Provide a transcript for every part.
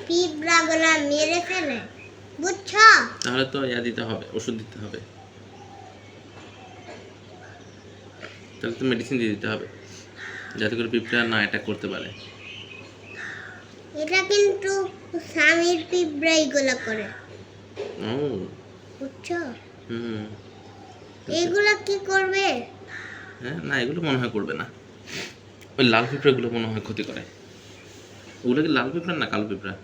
পিঁপড়াগুলো মেরে ফেলে, বুঝছো? তাহলে তো ইয়া দিতে হবে, ওষুধ দিতে হবে, তাহলে তো মেডিসিন দিয়ে দিতে হবে যাতে করে পিঁপড়া না অ্যাটাক করতে পারে। এটা কিন্তু স্বামীর পিঁপড়াই গুলো করে, ও বুঝছো? হুম। এগুলা কি করবে? হ্যাঁ, না এগুলো মনে হয় করবে না। ওই লাল পিঁপড়াগুলো মনে হয় ক্ষতি করে। ওগুলো কি লাল পিঁপড়া না কালো পিঁপড়া?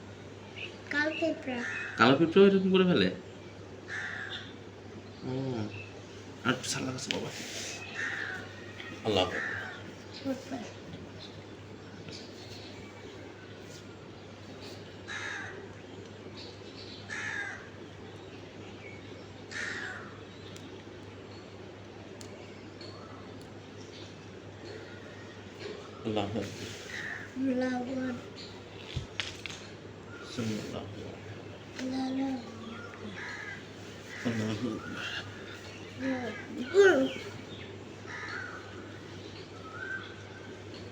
কাল পিঁপড়া। কালো পিঁপড়াও এরকম করে ফেলে? ও, আর একটু সাল্লা গাছ বাবা। আল্লাহ আল্লাহ লাবণ, সুবহানাল্লাহ লালা, আল্লাহু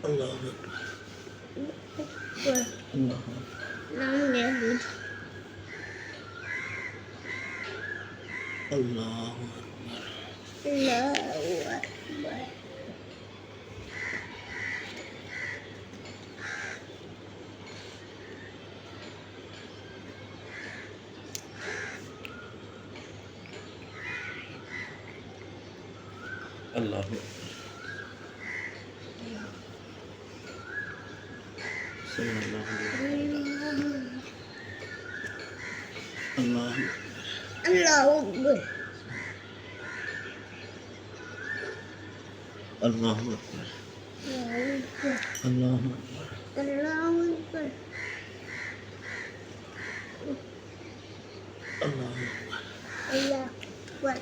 আল্লাহু আল্লাহু নামে দুধ, আল্লাহু আল্লাহু আকবার। আল্লাহু সুবহানাল্লাহ আল্লাহু আল্লাহু আকবার। আল্লাহু আকবার আল্লাহু আকবার আল্লাহু আকবার। আল্লাহু আকবার। আল্লাহু আকবার।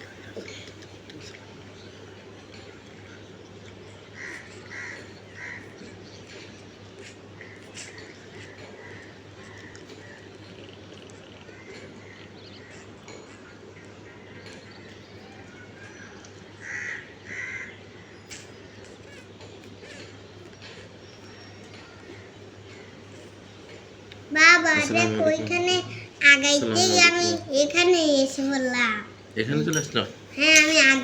বাবা দেখো এখানে আগাইতেই আমি এখানে এসে বললাম। এখানে চলে আসলো। হ্যাঁ আমি আগাই